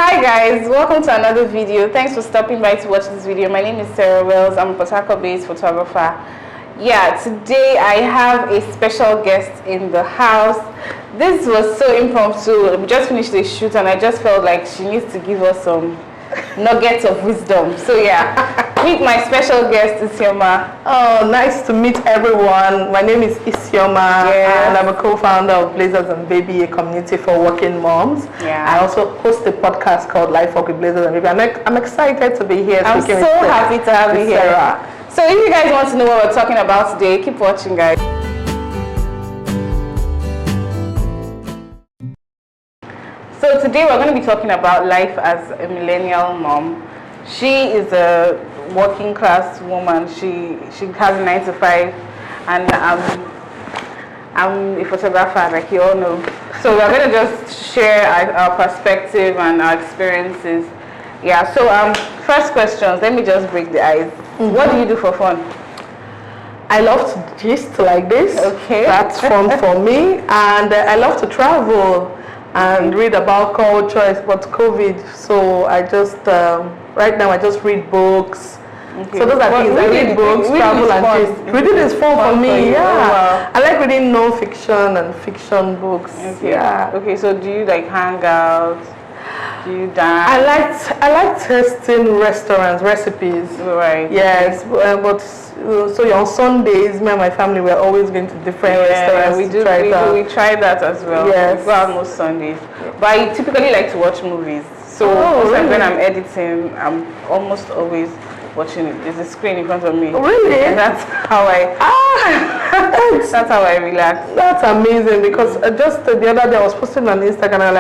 Hi guys, welcome to another video. Thanks for stopping by to watch this video. My name is Sarah Wells. I'm a Port Harcourt-based photographer. Yeah, today I have a special guest in the house. This was so impromptu. We just finished the shoot and I just felt like she needs to give us some nuggets of wisdom. So yeah, meet my special guest, Isioma. Oh, nice to meet everyone. My name is Isioma, and I'm a co-founder of Blazers and Baby, a community for working moms. Yeah. I also host a podcast called Life Work with Blazers and Baby. I'm excited to be here. I'm so happy to have you here. Sarah. So if you guys want to know what we're talking about today, keep watching, guys. So today we're going to be talking about life as a millennial mom. She is a working class woman. She has a 9 to 5, and I'm a photographer, like you all know. So we're going to just share our perspective and our experiences. Yeah. So first questions. Let me just break the ice. Mm-hmm. What do you do for fun? I love to gist like this. Okay. That's fun for me, and I love to travel and read about culture, about COVID. So I just right now I just read books. Okay. So those are things. I read books, travel, and gist. Reading is fun for me. Yeah. Oh, wow. I like reading non-fiction and fiction books. Okay. Yeah. Okay. So do you like hang out? Do you dance? I like testing restaurants recipes. Right. Yes, but so on Sundays, me and my family were always going to different restaurants. We try that as well. Yes. We go out most Sundays. But I typically like to watch movies. So really? when I'm editing, I'm almost always watching it. There's a screen in front of me. Really? And that's how that's how I relax. That's amazing, because just the other day I was posting on Instagram and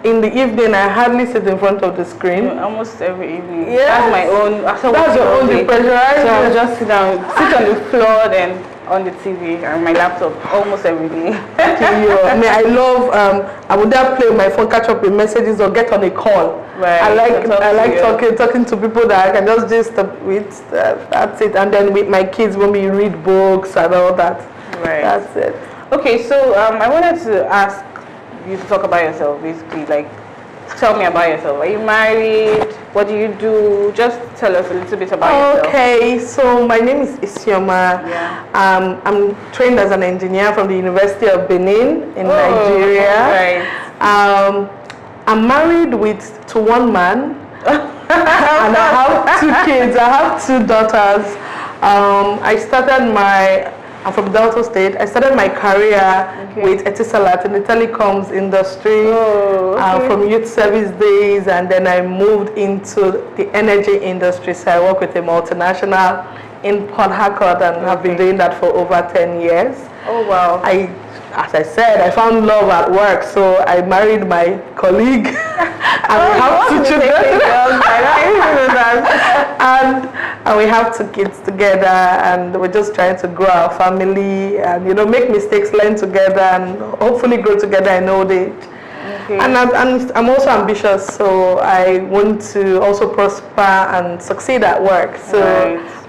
in the evening I hardly sit in front of the screen. Almost every evening. Yeah. That's my own. That's your own depression. So I'll just sit on the floor, then on the TV and my laptop almost every day. I mean, I love. I would then play my phone, catch up with messages, or get on a call. Right. I like talking to people that I can just with. That's it. And then with my kids, when we read books and all that. Right. That's it. Okay, so I wanted to ask you to talk about yourself, basically. Like, tell me about yourself. Are you married? What do you do? Just tell us a little bit about yourself. Okay, so my name is Isioma. Yeah. I'm trained as an engineer from the University of Benin in Nigeria. Right. I'm married to one man, and I have 2 kids. I have 2 daughters. I'm from Delta State. I started my career with Etisalat in the telecoms industry, from youth service days, and then I moved into the energy industry. So I work with a multinational in Port Harcourt, and have been doing that for over 10 years. Oh wow! As I said, I found love at work, so I married my colleague, and we have 2 children. And we have 2 kids together, and we're just trying to grow our family and make mistakes, learn together, and hopefully grow together in old age. Okay. And I'm also ambitious, so I want to also prosper and succeed at work. So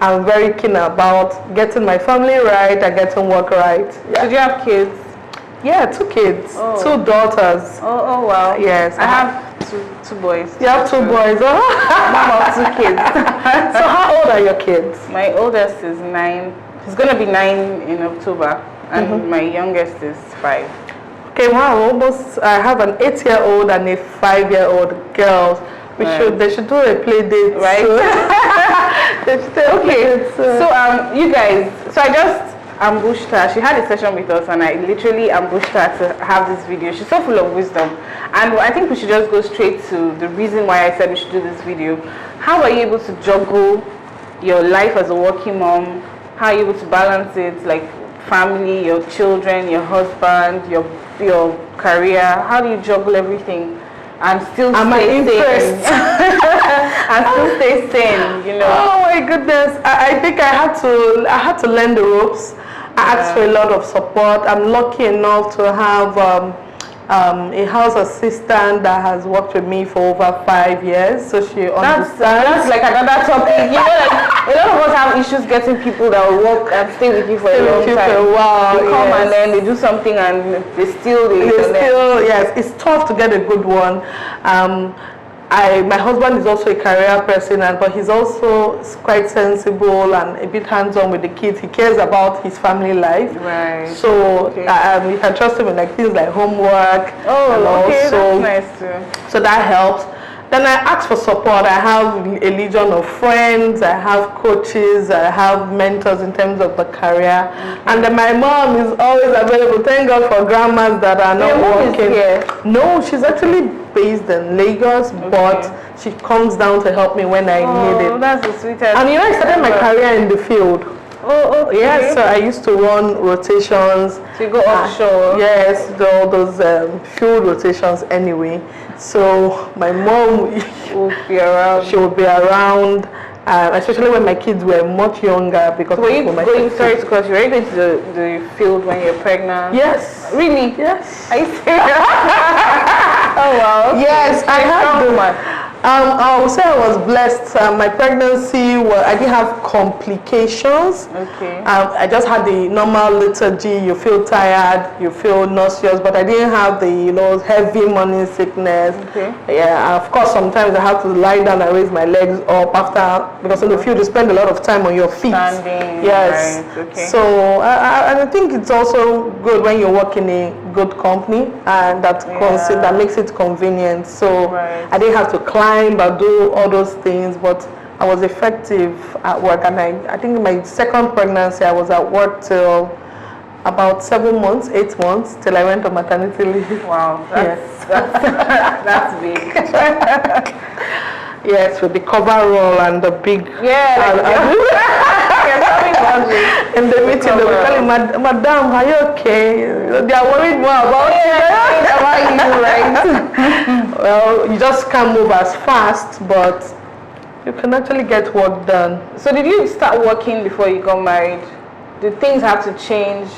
I'm very keen about getting my family right and getting work right. Yeah. Did you have kids? Yeah, 2 kids, 2 daughters. Oh wow. Yes. I have two boys. You have 2 boys. Mom of 2 kids. So how old are your kids? My oldest is 9. He's gonna be 9 in October, and my youngest is 5. Okay, wow, almost. I have an 8-year-old and a 5-year-old girl. They should do a play date, right? So you guys. So I just ambushed her. She had a session with us, and I literally ambushed her to have this video. She's so full of wisdom, and I think we should just go straight to the reason why I said we should do this video. How are you able to juggle your life as a working mom? How are you able to balance it, like family, your children, your husband, your career? How do you juggle everything and still stay sane? And still stay sane, Oh my goodness! I think I had to learn the ropes. I asked for a lot of support. I'm lucky enough to have a house assistant that has worked with me for over 5 years, so she understands. That's like another topic. You know, like a lot of us have issues getting people that will work and stay with you for a long time. For a while, they come and then they do something and they steal. Yes, it's tough to get a good one. my husband is also a career person, but he's also quite sensible and a bit hands-on with the kids. He cares about his family life. Right. So you can trust him with like things like homework. Oh, okay, that's nice too. So that helps. Then I ask for support. I have a legion of friends, I have coaches, I have mentors in terms of the career. And then my mom is always available. Thank God for grandmas that are not working. No, she's actually based in Lagos, but she comes down to help me when I need it. Oh, that's the sweetest. And I started my career in the field. Oh, okay. Yes, so I used to run rotations. So you go offshore? Yes, all those field rotations anyway. So my mom would be around. She would be around, especially when my kids were much younger. Because so were you going? Sorry to cut you. Were you going to the field when you're pregnant? Yes. Really? Yes. Are you serious? Oh wow. Okay. Yes, I had I would say I was blessed. My pregnancy, I didn't have complications. Okay. I just had the normal lethargy. You feel tired, you feel nauseous, but I didn't have the heavy morning sickness. Okay. Yeah, of course sometimes I have to lie down and raise my legs up because in the field you spend a lot of time on your feet. Standing. Yes. Right. Okay. So I think it's also good when you work in a good company and that makes it convenient. So I didn't have to climb or do all those things, but I was effective at work. And I think my second pregnancy, I was at work till about 7 months, 8 months, till I went on maternity leave. Wow, that's big. Yes, with the coverall and the big. In the meeting, they were telling Madam, are you okay? They are worried more about you, right? Well, you just can't move as fast, but you can actually get work done. So did you start working before you got married? Did things have to change?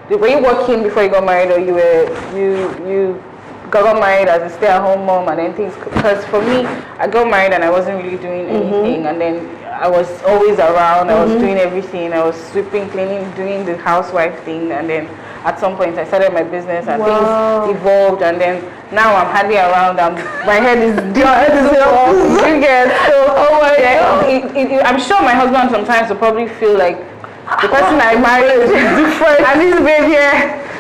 Were you working before you got married, or you got married as a stay-at-home mom and then things? Because for me, I got married and I wasn't really doing anything, and then I was always around. I was doing everything. I was sweeping, cleaning, doing the housewife thing, and then at some point I started my business and things evolved, and then now I'm hardly around. My head is off. So I'm sure my husband sometimes will probably feel like the person I married is different, and this baby,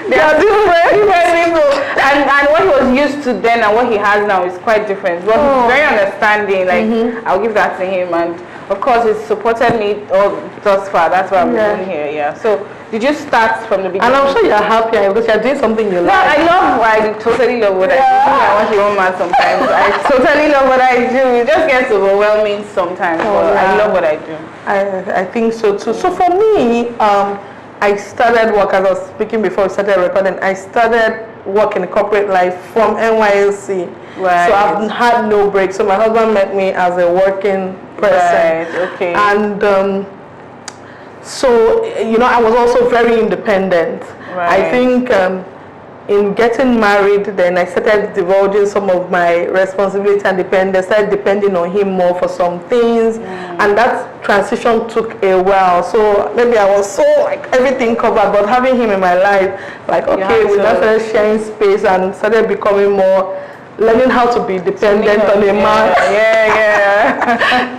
they are different people. And what he was used to then and what he has now is quite different. But he's very understanding. Like I'll give that to him, and of course he's supported me all thus far. That's why I'm doing here. Yeah. So did you start from the beginning? And I'm sure you're happier because you're doing something you like. I totally love what I do. I want your own man sometimes. I totally love what I do. It just gets overwhelming sometimes, but I love what I do. I think so too. So for me, I started work, as I was speaking before we started recording, I started work in corporate life from NYSC. Right. So I've had no break. So my husband met me as a working person. Right, okay. And so, I was also very independent. Right. I think in getting married, then I started divulging some of my responsibility and dependence. I started depending on him more for some things, and that transition took a while. So maybe I was so like everything covered, but having him in my life, like okay, we now started sharing space and started becoming more, learning how to be dependent on a man.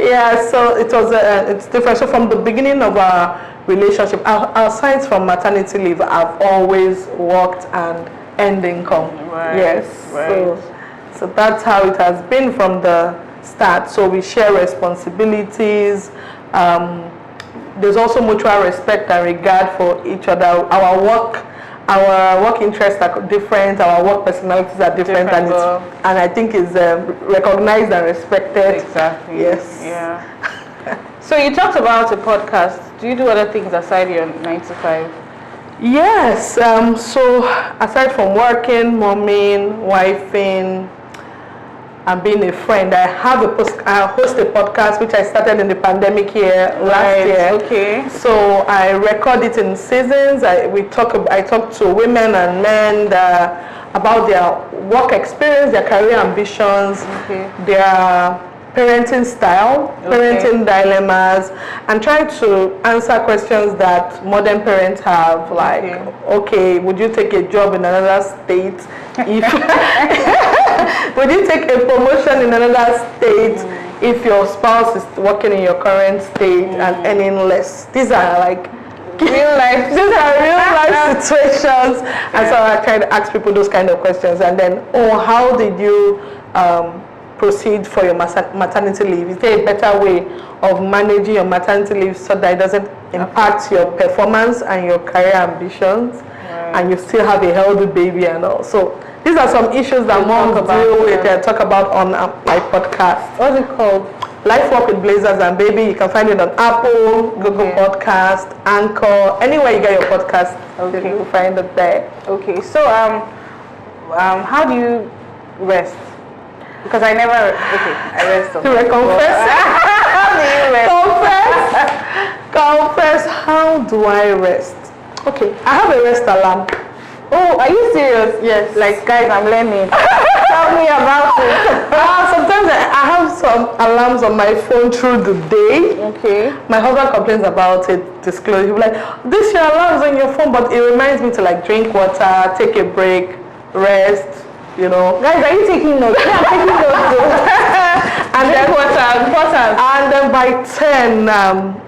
Yeah. So it was it's different. So from the beginning of our relationship, aside from maternity leave, I've always worked and earned income. Right. Yes. Right. So that's how it has been from the start. So we share responsibilities. There's also mutual respect and regard for each other. Our work interests are different. Our work personalities are different, and I think is recognized and respected. Exactly. Yes. Yeah. So you talked about a podcast. Do you do other things aside your 9 to 5? Yes. So aside from working, momming, wifing, and being a friend, I host a podcast which I started in the pandemic year last year. Okay. So I record it in seasons. I talk to women and men about their work experience, their career ambitions, their parenting style, parenting dilemmas, and trying to answer questions that modern parents have, like, okay, would you take a job in another state if Would you take a promotion in another state if your spouse is working in your current state and earning less? These are like Real life. these are real life situations. And so I try to ask people those kind of questions. And then, how did you proceed for your maternity leave? Is there a better way of managing your maternity leave so that it doesn't impact your performance and your career ambitions, and you still have a healthy baby and all? So these are some issues that moms deal with and talk about on my podcast. What's it called? Life Walk with Blazers and Baby. You can find it on Apple, Google Podcast, Anchor, anywhere you get your podcast. Okay. You will find it there. Okay, so how do you rest? Because I never. Okay, I rest. Do I confess? How do you rest? Confess. How do I rest? Okay, I have a rest alarm. Oh, are you serious? Yes. Like, guys, I'm learning. Tell me about it. Sometimes I have some alarms on my phone through the day. Okay. My husband complains about it, disclosure. He'll be like, this your alarms on your phone, but it reminds me to like drink water, take a break, rest, you know. Guys, are you taking notes? Yeah, I'm taking notes too. And then water, important. And then by 10,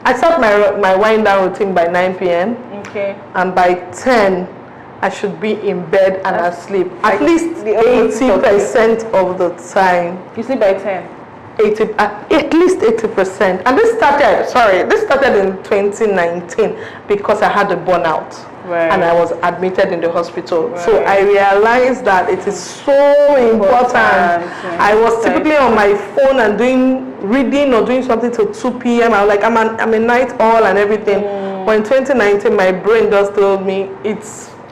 I start my wind down routine by 9 p.m. Okay. And by 10, I should be in bed and asleep at least the opposite 80% of the time. You sleep by 10? At least 80%. And this started in 2019 because I had a burnout. Right. And I was admitted in the hospital. Right. So I realized that it is so important. I was typically on my phone and reading or doing something till 2 p.m. I was like, I'm a night owl and everything. But in 2019, my brain just told me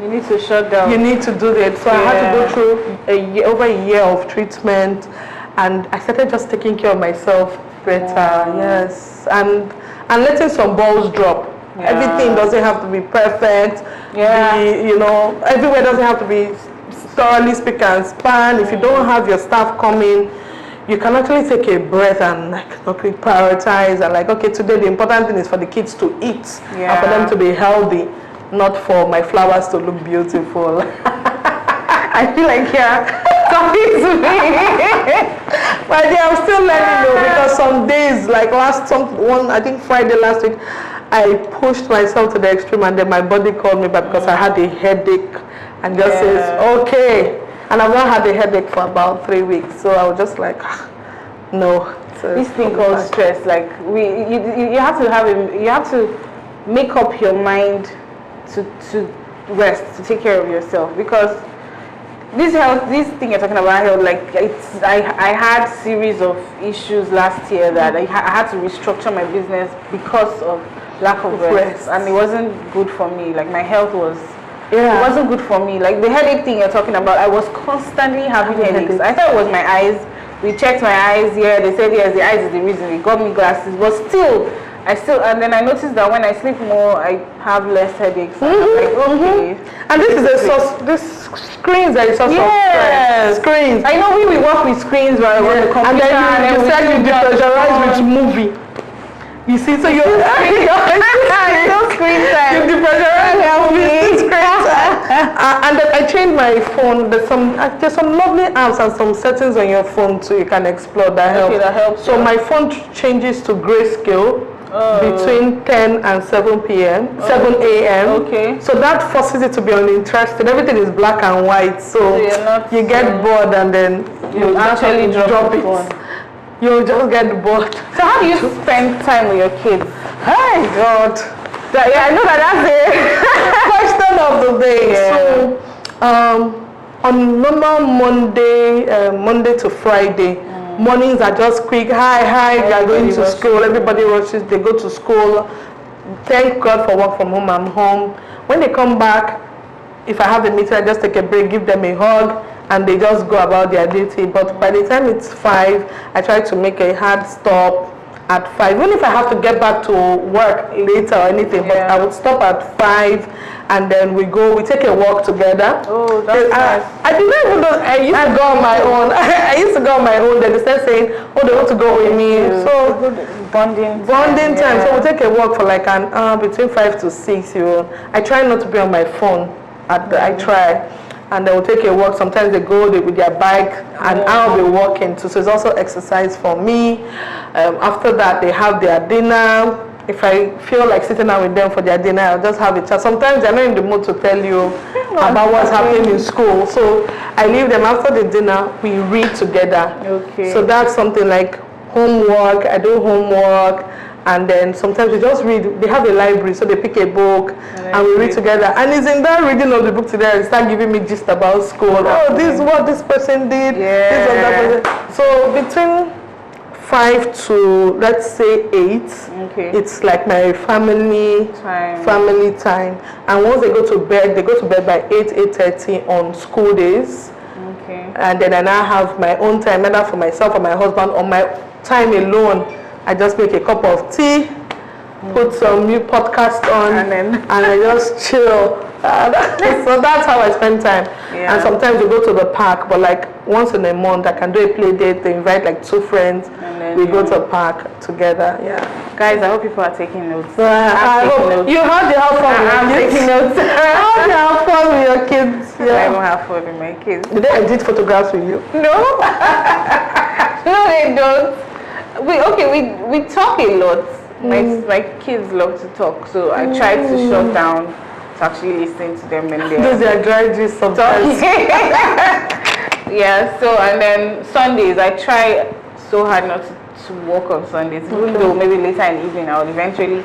you need to shut down. You need to do that. So I had to go through over a year of treatment, and I started just taking care of myself better. Yes, and letting some balls drop. Yeah. Everything doesn't have to be perfect. Yeah. Everywhere doesn't have to be thoroughly speak and span. If you don't have your staff coming, you can actually take a breath and prioritize and okay, today the important thing is for the kids to eat and for them to be healthy, not for my flowers to look beautiful. I feel like talking to me. But yeah, I'm still learning though, because some days, like I think Friday last week, I pushed myself to the extreme and then my body called me back because I had a headache and just says, okay. And I've not had a headache for about 3 weeks, so I was just like, no. So this thing called stress, like you have to make up your mind to rest, to take care of yourself, because this thing you're talking about health, I had series of issues last year that I had to restructure my business because of lack of rest, and it wasn't good for me. Like my health was. It wasn't good for me. Like the headache thing you're talking about, I was constantly having headaches. I thought it was my eyes. We checked my eyes. Yeah, they said yes, the eyes is the reason. They got me glasses, but still, and then I noticed that when I sleep more, I have less headaches. And I'm like, okay. And this is a source. This screens are a source of stress. Screens. I know we work with screens, right? On the computer, and then you said you depressurize with movie. You see, so you're no screen time. You depressurize with screen time. And then I changed my phone. There's some lovely apps and some settings on your phone too. You can explore that help. Okay, that helps. So my phone changes to grayscale between 10 and 7 p.m. 7 a.m. Okay. So that forces it to be uninterested. Everything is black and white. So you get bored and then you actually drop it. You'll just get bored. So how do you spend time with your kids? Hey God. I know that's it. Question of the day. So on normal Monday to Friday, mornings are just quick. Hi, they are going to school. Everybody rushes, they go to school. Thank God for work from home. I'm home. When they come back, if I have a meeting, I just take a break, give them a hug, and they just go about their duty. But by the time it's 5, I try to make a hard stop at 5. Even if I have to get back to work later or anything, but I would stop at 5, and then we take a walk together. Oh, that's nice. I didn't even know. I used to go on my own. I used to go on my own. Then they start saying, "Oh, they want to go with me." So bonding time. So we take a walk for like an hour between 5 to 6. I try not to be on my phone. I try. and they will take a walk. Sometimes they go with their bike, and I'll be walking too. So it's also exercise for me. After that, they have their dinner. If I feel like sitting down with them for their dinner, I'll just have a chat. Sometimes they're not in the mood to tell you about what's happening in school. So I leave them after the dinner, we read together. Okay. So that's something like homework. I do homework. And then sometimes we just read. They have a library, so they pick a book and we read together. And it's in that reading of the book together, they start giving me gist about school. Oh, this is what this person did. Yeah. This was that person. So between 5 to, let's say, 8, Okay. it's like my family time. And once they go to bed by 8:30 on school days. Okay. And then I now have my own time, either for myself or my husband, or my time alone. I just make a cup of tea, put some new podcast on, and I just chill. So that's how I spend time. Yeah. And sometimes we go to the park, but like once in a month I can do a play date. They invite like 2 friends. We go to a park together. Yeah. Guys, I hope people are taking notes. I hope notes. you heard the have fun with I'm your kids. taking notes. How do you have fun with your kids? I don't have fun with my kids. Do they edit photographs with you? No. No, they don't. We talk a lot. My kids love to talk, so I try to shut down to actually listen to them and Those are dry gist sometimes. Yeah. So and then Sundays I try so hard not to work on Sundays, even though maybe later in the evening I will eventually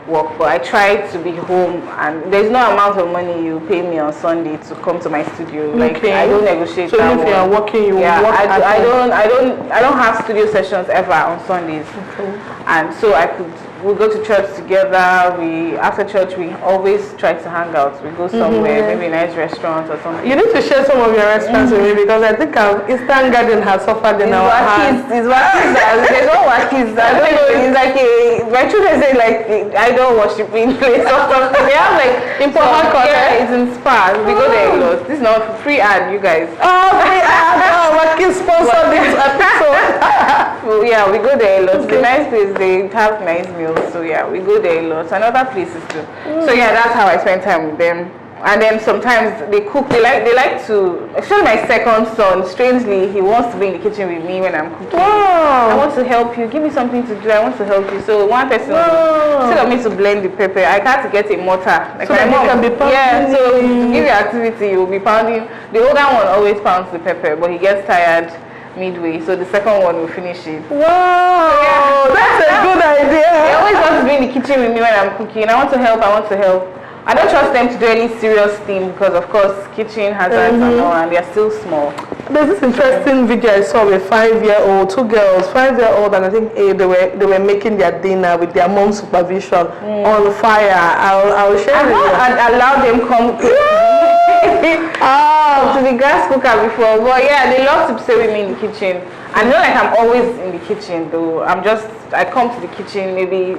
work, but I try to be home, and there's no amount of money you pay me on Sunday to come to my studio. Like I don't negotiate. So if you are working, you work. I don't have studio sessions ever on Sundays, and so we go to church together. After church we always try to hang out. We go somewhere, maybe a nice restaurant or something. You need to share some of your restaurants with me, because I think our Eastern Garden has suffered in our hands. It's Wakis. There's no Wakis. I don't know. It's like my children say like I don't worshiping place or something. They have like In Port Harcourt. Yeah, it's in Spa. We go there a lot. This is not free ad, you guys. Oh, free ad! Oh, Wakis sponsored this episode. So, yeah, we go there a lot. It's a nice place. They have nice meals. So yeah, we go there a lot. And other places too. So yeah, that's how I spend time with them. And then sometimes they cook. They like to. Especially my second son. Strangely, he wants to be in the kitchen with me when I'm cooking. Wow. I want to help you. Give me something to do. I want to help you. So one person instead of me to blend the pepper, I had to get a mortar. Like So that you can be pounding. Yeah. So to give you activity, you will be pounding. The older one always pounds the pepper, but he gets tired midway. So the second one will finish it. Wow. That's a good idea. They always want to be in the kitchen with me when I'm cooking. I want to help. I don't trust them to do any serious thing because, of course, kitchen hazards and all, and they're still small. There's this interesting video I saw with 5-year-old, 2 girls, 5-year-old and I think 8. They were making their dinner with their mom's supervision on fire. I'll share it. I allowed them come to the gas cooker before, but yeah, they love to stay with me in the kitchen. And not like I'm always in the kitchen though. I come to the kitchen maybe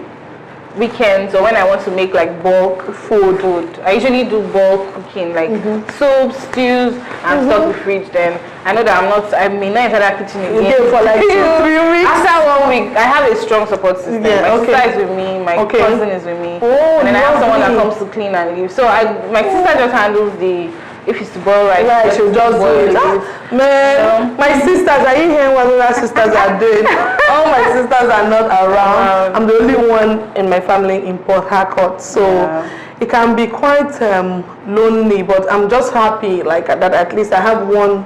weekends or when I want to make like bulk food. I usually do bulk cooking, like soups, stews, and stuff in the fridge. Then I know that I may not enter that kitchen again for like 2-3 weeks. After 1 week, I have a strong support system. My sister is with me, my cousin is with me, and then I have someone that comes to clean and leave. So my sister just handles if it's to boil rice, she'll just do it. Man, my sisters, are you hearing what other sisters are doing? All my sisters are not around. I'm the only one in my family in Port Harcourt, so it can be quite lonely, but I'm just happy like that at least I have one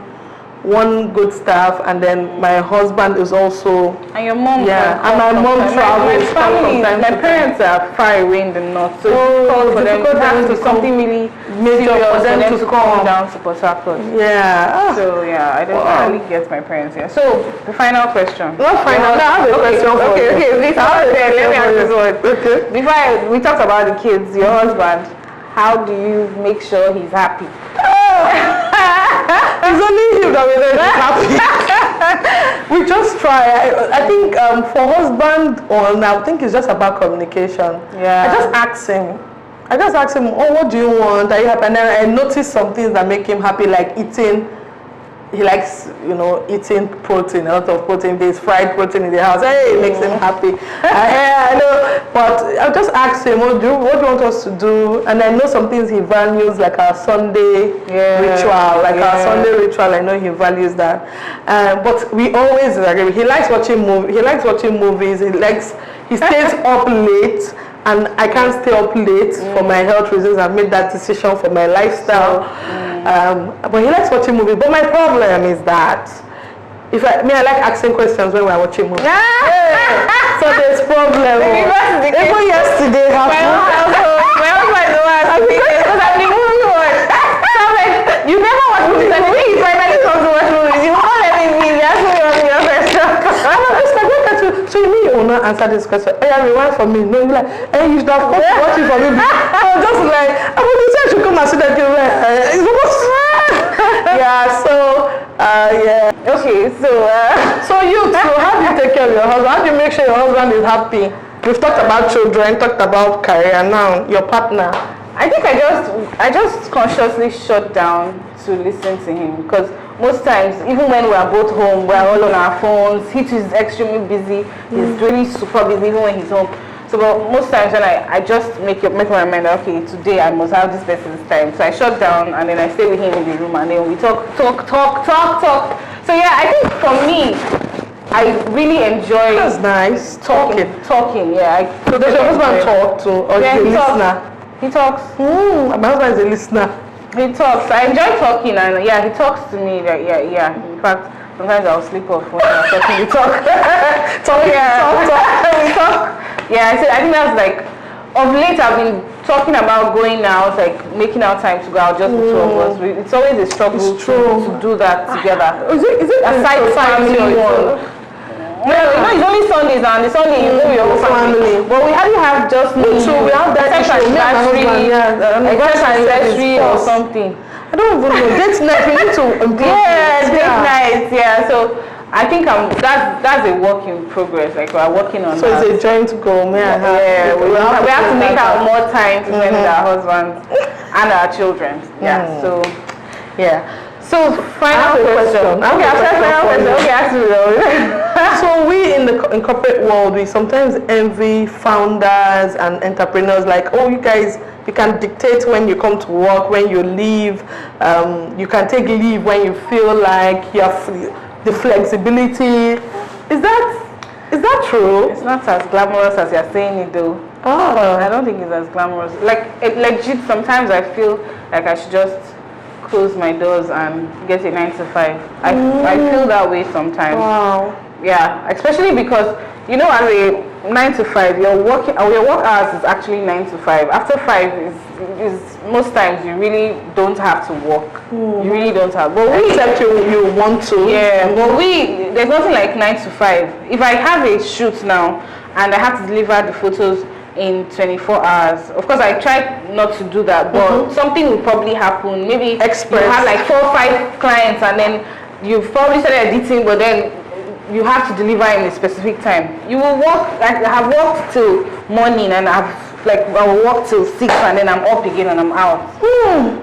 good staff, and then my husband is also. And your mom. Yeah, and my mom travels. My parents are far away in the north, so it's for them to something really major for them to come down to Port Harcourt. Yeah. So yeah, I really get my parents here. So the final question. Not final. I have a question for you. Okay. Let me ask this one. Okay. Before we talked about the kids, your husband. How do you make sure he's happy? It's only him that will be happy. We just try. I think for husband, I think it's just about communication. Yeah. I just ask him, oh, what do you want? Are you happy? And then I notice some things that make him happy, like eating he likes, you know, eating protein, a lot of protein. There's fried protein in the house. Hey, it makes him happy. I know, but I'll just ask him, what do you want us to do? And I know some things he values, like our Sunday ritual, our Sunday ritual. I know he values that. But we always agree. He likes watching movies. He likes watching movies. He stays up late. And I can't stay up late for my health reasons. I've made that decision for my lifestyle. But he likes watching movies. But my problem is that I like asking questions when we're watching movies. So there's problem. Even yesterday happened. My husband is the one because I'm the movie one. So I'm like, you never watch movies. And the thing is, finally comes to watch movies. You won't let me be. That's what you're your first. So you mean you will not answer this question? Oh yeah, rewind for me. No, you're like, hey, you should have come to watch it for me. I was just like, I should come and see that you're like, it's almost Okay, so you too, how do you take care of your husband? How do you make sure your husband is happy? We've talked about children, talked about career, now your partner. I think I just consciously shut down to listen to him, because most times, even when we're both home, we're all on our phones. He too is extremely busy. He's really super busy even when he's home. So, but most times when I just make my mind, okay, today I must have this person's time. So I shut down and then I stay with him in the room and then we talk. So yeah, I think for me, I really enjoy. That's nice. Talking. Yeah. So does your husband talk to, or is he a listener? He talks. My husband is a listener. He talks. I enjoy talking, and yeah, he talks to me. Like, yeah. In fact, sometimes I'll sleep off when I'm talking. We talk. We talk. Yeah, I think that's like. Of late, I've been talking about going out, like making out time to go out, just the two of us. It's always a struggle to do that together. Is it aside family one? Well, it's only Sundays, and the Sunday you go with your whole family. But we hardly have just me. So we have that issue. Anniversary or something. I don't even know. Date night, we need to improve. Date night. Yeah. So I think that's a work in progress. Like we're working on. So that. It's a joint goal. We have to make out more time to spend with our husbands and our children. Yeah. So yeah. So final question. Okay, ask me. So we in corporate world, we sometimes envy founders and entrepreneurs. Like, oh, you guys, you can dictate when you come to work, when you leave. You can take leave when you feel like you have the flexibility. Is that true? It's not as glamorous as you're saying it, though. Oh, I don't think it's as glamorous. Like legit, sometimes I feel like I should just close my doors and get a 9 to 5. I feel that way sometimes. Wow. Yeah, especially because as a 9 to 5, your work hours is actually 9 to 5. After 5 is most times you really don't have to work. You really don't have. But except you want to. Yeah. But there's nothing like 9 to 5. If I have a shoot now and I have to deliver the photos in 24 hours. Of course, I try not to do that, but something will probably happen. Maybe you have like 4 or 5 clients and then you've probably started editing, but then you have to deliver in a specific time. You will work, like I have worked till morning and I will work till 6 and then I'm up again and I'm out.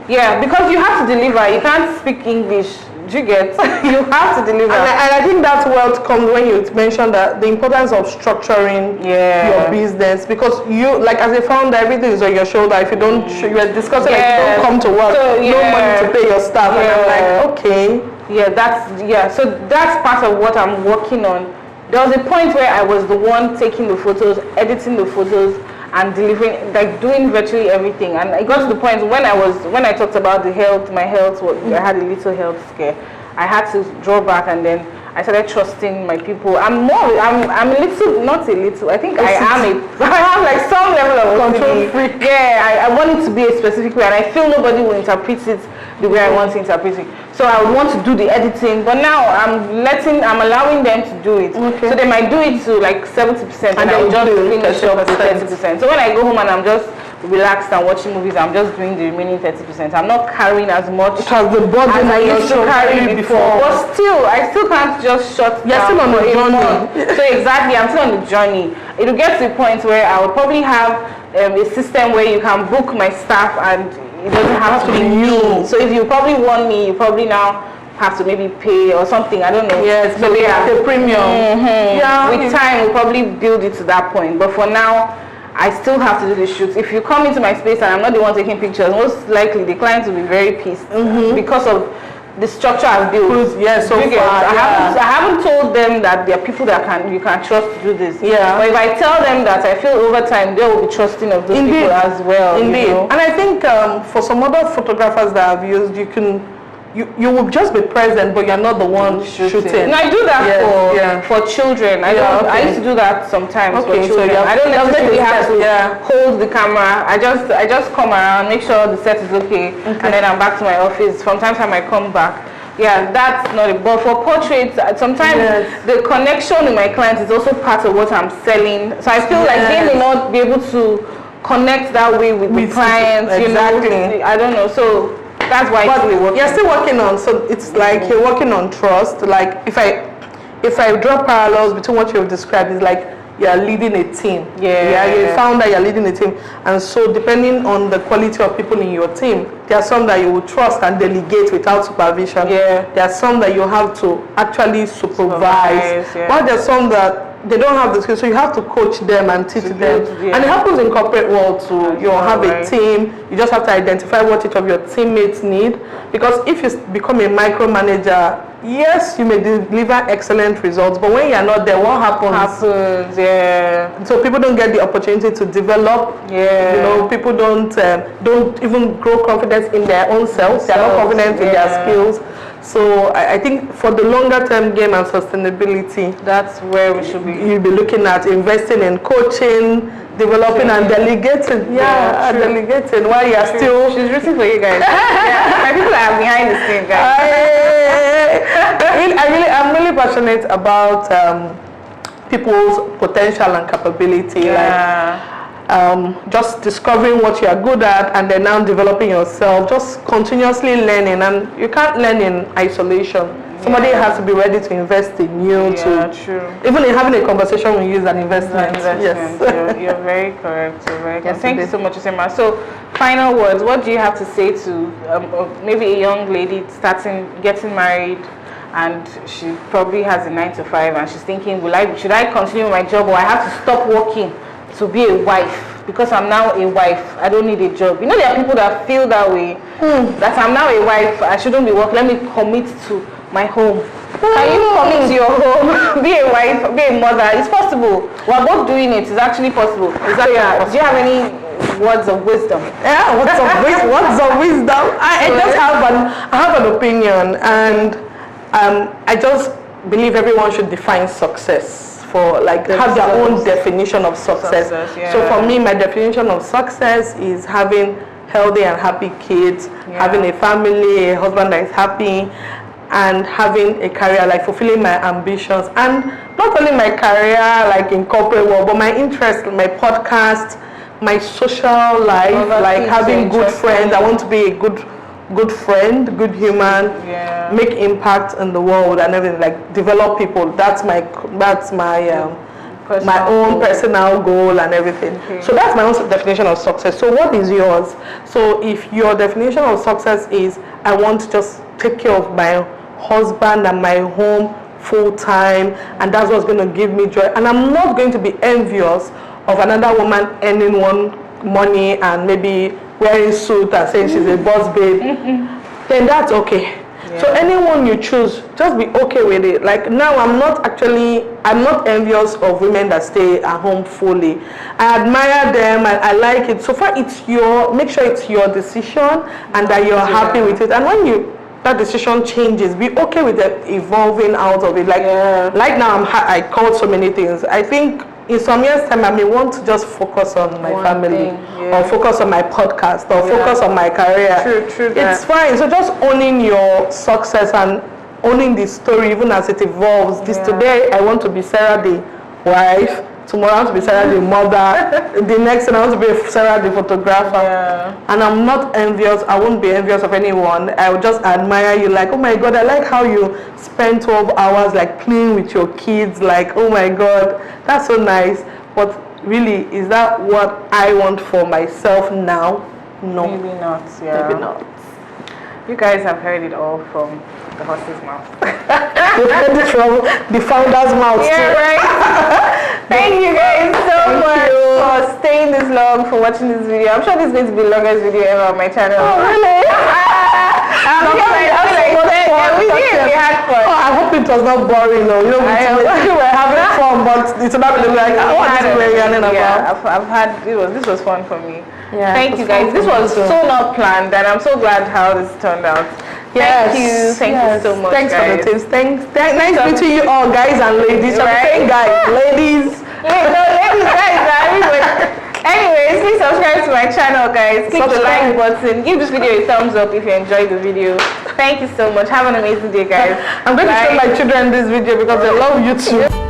Yeah, because you have to deliver. You can't speak English. Do you get? You have to deliver. And I think that's where it comes when you mentioned that the importance of structuring your business, because you, like as a founder, everything is on your shoulder. If you don't, you were discussing like you don't come to work, no money to pay your staff, and I'm like, okay. So that's part of what I'm working on. There was a point where I was the one taking the photos, editing the photos, and delivering, like doing virtually everything. And I got to the point when I talked about my health, I had a little health scare. I had to draw back, and then I started trusting my people. I'm a little, not a little. I think I have like some level of control freak. Yeah, I want it to be a specific way, and I feel nobody will interpret it the way I want to interpret it. So I would want to do the editing, but now I'm allowing them to do it. Okay. So they might do it to like 70%, and I'll just finish up the 30%. So when I go home and I'm just relaxed and watching movies, I'm just doing the remaining 30%. I'm not carrying as much as I used to carry before. But still, I still can't just shut down. You're still on the journey. So exactly, I'm still on the journey. It'll get to the point where I will probably have a system where you can book my staff and it doesn't have to be you. So if you probably want me, you probably now have to maybe pay or something. I don't know. Yes, so they have a premium. Yeah. With time, we'll probably build it to that point. But for now, I still have to do the shoots. If you come into my space and I'm not the one taking pictures, most likely the clients will be very pissed because of the structure I've built. Yes, so far, I haven't told them that there are people that you can trust to do this. Yeah. But if I tell them that, I feel over time they will be trusting of those people as well. Indeed. You know? And I think for some other photographers that I've used, you will just be present, but you're not the one shooting. No, I do that for children. I used to do that sometimes for children. So I don't necessarily have to hold the camera. I just come around, make sure the set is okay, and then I'm back to my office. From time to time I come back. Yeah, that's not it. But for portraits, sometimes the connection with my clients is also part of what I'm selling. So I feel like they may not be able to connect that way with the clients. Exactly. You know, I don't know. So that's why you're still working on. So it's like you're working on trust. Like if I draw parallels between what you've described, is like you're leading a team. You found that you're leading a team, and so depending on the quality of people in your team, there are some that you will trust and delegate without supervision. There are some that you have to actually supervise. But there's some that they don't have the skills, so you have to coach them and teach them. And it happens in corporate world too. You have a team. You just have to identify what each of your teammates need. Because if you become a micromanager, yes, you may deliver excellent results, but when you're not there, what happens? So people don't get the opportunity to develop. You know, people don't even grow confidence in their own selves. They're not confident in their skills. So I think for the longer term game and sustainability, that's where we should be. You'll be looking at investing in coaching, developing and delegating. Delegating while you're still. She's rooting for you guys. My people are behind the scenes, guys. I'm really passionate about people's potential and capability. Just discovering what you are good at and then now developing yourself, just continuously learning. And you can't learn in isolation. Somebody has to be ready to invest in you even in having a conversation with you is an investment. Yes. You're very correct. Thank you so much, Isioma. So final words, what do you have to say to maybe a young lady getting married, and she probably has a 9 to 5 and she's thinking, should I continue my job, or I have to stop working to be a wife because I'm now a wife, I don't need a job? You know, there are people that feel that way, that I'm now a wife, I shouldn't be working, let me commit to my home. Can you commit to your home, be a wife, be a mother? It's possible. We're both doing it. It's actually possible. Do you have any words of wisdom? Words of wisdom. I have an opinion, and I just believe everyone should define success have their own definition of success. So for me, my definition of success is having healthy and happy kids, having a family, a husband that is happy, and having a career, like fulfilling my ambitions, and not only my career like in corporate world, but my interest, my podcast, my social life, like having good friends. I want to be a good friend, good human, make impact in the world and everything, like develop people. That's my own personal goal and everything. So that's my own definition of success. So what is yours? So if your definition of success is I want to just take care of my husband and my home full time, and that's what's going to give me joy, and I'm not going to be envious of another woman earning money and maybe wearing suit and saying she's a boss babe, then that's okay. So anyone you choose, just be okay with it. Like now, I'm not envious of women that stay at home fully. I admire them and I like it. So far, make sure it's your decision and that you're happy with it. And when that decision changes, be okay with it evolving out of it. Like now, I called so many things. I think in some years' time, I may want to just focus on my family, or focus on my podcast, or focus on my career. True. It's fine. So just owning your success and owning the story, even as it evolves. Today, I want to be Sarah the wife. Tomorrow, I want to be Sarah the mother. The next thing, I want to be Sarah the photographer. And I'm not envious. I won't be envious of anyone. I will just admire you. Like, oh my God, I like how you spend 12 hours like playing with your kids. Like, oh my God, that's so nice. But really, is that what I want for myself now? No. Maybe not. Maybe not. You guys have heard it all from the horse's mouth. You heard it from the founder's mouth Yeah, too. right. Thank you guys so much for staying this long, for watching this video. I'm sure this is going to be the longest video ever on my channel. Oh, really? We had fun. Oh, I hope it was not boring though. You know, we were having fun, but it's not really like, what is we're yarning about? Yeah, I've had, this was fun for me. Yeah, thank you guys. This was so not planned, and I'm so glad how this turned out. Yes. Thank you so much. Thanks guys. for the tips. Nice meeting you all, guys and ladies. I'm Right? saying guys, ladies. No, ladies, guys, everybody. Anyways, please subscribe to my channel, guys. Click the like button. Give this video a thumbs up if you enjoyed the video. Thank you so much. Have an amazing day, guys. I'm going to show my children this video because they love YouTube.